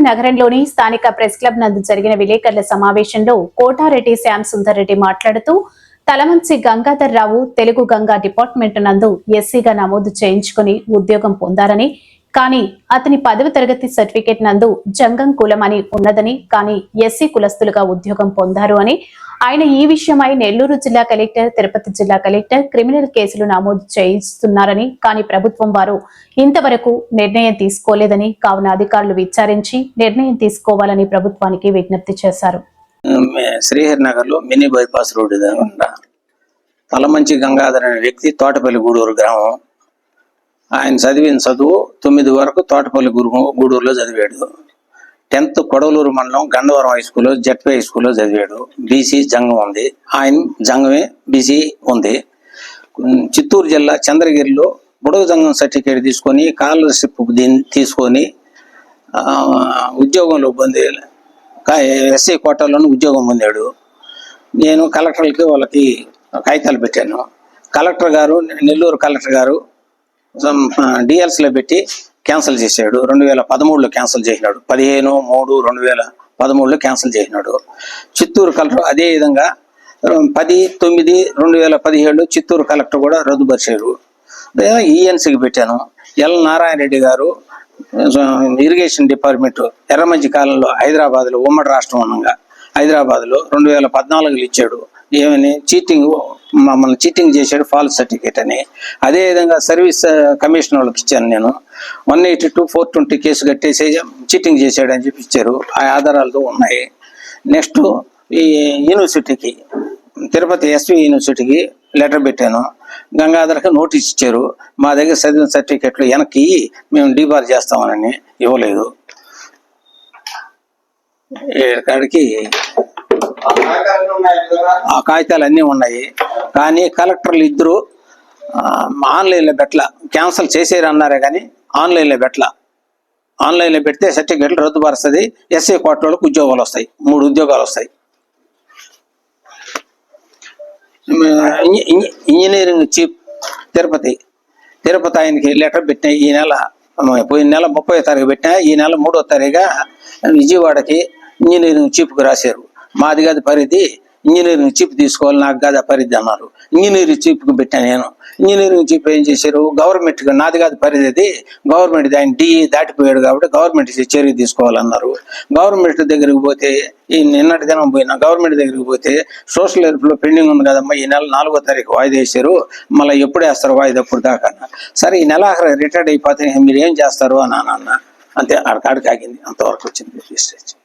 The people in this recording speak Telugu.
నగరంలోని స్థానిక ప్రెస్ క్లబ్ నందు జరిగిన విలేకరుల సమావేశంలో కోటారెడ్డి శ్యామ్ సుందర్ రెడ్డి మాట్లాడుతూ తలమంచి గంగాధర్ రావు తెలుగు గంగా డిపార్ట్మెంట్ నందు ఎస్సీగా నమోదు చేయించుకుని ఉద్యోగం పొందారని, కానీ అతని 10వ తరగతి సర్టిఫికేట్ నందు జంగం కులం అని ఉన్నదని, కానీ ఎస్సీ కులస్తులుగా ఉద్యోగం పొందారు అని ఆయన ఈ విషయమై నెల్లూరు జిల్లా కలెక్టర్, తిరుపతి జిల్లా కలెక్టర్ క్రిమినల్ కేసులు నమోదు చేయిస్తున్నారని, కానీ ప్రభుత్వం వారు ఇంతవరకు నిర్ణయం తీసుకోలేదని, కావున అధికారులు విచారించి నిర్ణయం తీసుకోవాలని ప్రభుత్వానికి విజ్ఞప్తి చేశారు. శ్రీహరి నగర్ లో mini bypass road Talamanchi Gangadhar అనే వ్యక్తి తోటపల్లి గూడూరు గ్రామం. ఆయన చదివిన చదువు 9 వరకు తోటపల్లి గూడూరులో చదివాడు. 10th కొడవలూరు మండలం గండవరం హై స్కూల్లో జెడ్పీ హై స్కూల్లో చదివాడు. బీసీ జంగం ఉంది, ఆయన జంగమే బీసీ ఉంది. చిత్తూరు జిల్లా చంద్రగిరిలో బుడగ జంగం సర్టిఫికేట్ తీసుకొని స్కాలర్షిప్ తీసుకొని ఉద్యోగంలో పొంది ఎస్సీ కోటాలోని ఉద్యోగం పొందాడు. నేను కలెక్టర్లకి వాళ్ళకి కాగితాలు పెట్టాను. కలెక్టర్ గారు, నెల్లూరు కలెక్టర్ గారు డిఎల్స్లో పెట్టి క్యాన్సిల్ చేశాడు. 2013లో క్యాన్సిల్ చేసినాడు. 15/3/2013లో క్యాన్సిల్ చేసినాడు. చిత్తూరు కలెక్టర్ అదే విధంగా 10/9/2017 చిత్తూరు కలెక్టర్ కూడా రద్దుపరిచారు. ఈఎన్సీకి పెట్టాను. ఎల్ నారాయణ రెడ్డి గారు ఇరిగేషన్ డిపార్ట్మెంట్ ఎర్రమంచి కాలంలో హైదరాబాద్లో ఉమ్మడి రాష్ట్రం ఉండగా హైదరాబాద్లో 2014లో ఇచ్చాడు. ఏమని మమ్మల్ని చీటింగ్ చేశాడు, ఫాల్స్ సర్టిఫికేట్ అని. అదేవిధంగా సర్వీస్ కమిషన్ వాళ్ళకి ఇచ్చాను నేను. 182/420 కేసు కట్టేసి చీటింగ్ చేశాడు అని చెప్పి ఇచ్చారు. ఆ ఆధారాలతో ఉన్నాయి. నెక్స్ట్ ఈ యూనివర్సిటీకి, తిరుపతి ఎస్వి యూనివర్సిటీకి లెటర్ పెట్టాను. గంగాధర్కి నోటీస్ ఇచ్చారు. మా దగ్గర చదివిన సర్టిఫికేట్లు వెనక్కి మేము డీబార్ చేస్తామని ఇవ్వలేదు. కాడికి ఆ కాగితాలు అన్నీ ఉన్నాయి. కానీ కలెక్టర్లు ఇద్దరు ఆన్లైన్లో పెట్టల, క్యాన్సిల్ చేసేరు అన్నారే కానీ ఆన్లైన్లో పెట్టల. ఆన్లైన్లో పెడితే సర్టిఫికేట్లు రద్దుపరుస్తుంది. ఎస్సీ కోటాలకు ఉద్యోగాలు వస్తాయి, 3 ఉద్యోగాలు వస్తాయి. ఇంజనీరింగ్ చీఫ్ తిరుపతి ఆయనకి లెటర్ పెట్టిన ఈ నెల, పోయిన నెల 30వ తారీఖు పెట్టినా, ఈ నెల 3వ తారీఖుగా విజయవాడకి ఇంజనీరింగ్ చీఫ్కి రాశారు. మాది కాదు పరిధి, ఇంజనీరింగ్ చీఫ్ తీసుకోవాలి, నాకు కాదు పరిధి అన్నారు. ఇంజనీరింగ్ చీఫ్కి పెట్టాను నేను. ఇంజనీరింగ్ చీఫ్ ఏం చేశారు, గవర్నమెంట్ నాది కాదు పరిధి, అది గవర్నమెంట్, ఆయన డిఈ దాటిపోయాడు కాబట్టి గవర్నమెంట్ చర్య తీసుకోవాలన్నారు. గవర్నమెంట్ దగ్గరికి పోతే, ఈ నిన్నటి దినం పోయినా గవర్నమెంట్ దగ్గరికి పోతే సోషల్ హెల్ప్లో పెండింగ్ ఉంది కదమ్మా, ఈ నెల 4వ తారీఖు వాయిదా వేశారు, మళ్ళీ ఎప్పుడు వేస్తారు వాయిదా అప్పుడు దాకా. సరే ఈ నెల రిటైర్డ్ అయిపోతే మీరు ఏం చేస్తారు అని అన్న. అంతే, ఆడికి ఆగింది. అంతవరకు వచ్చింది రిజిస్ట్రేషన్.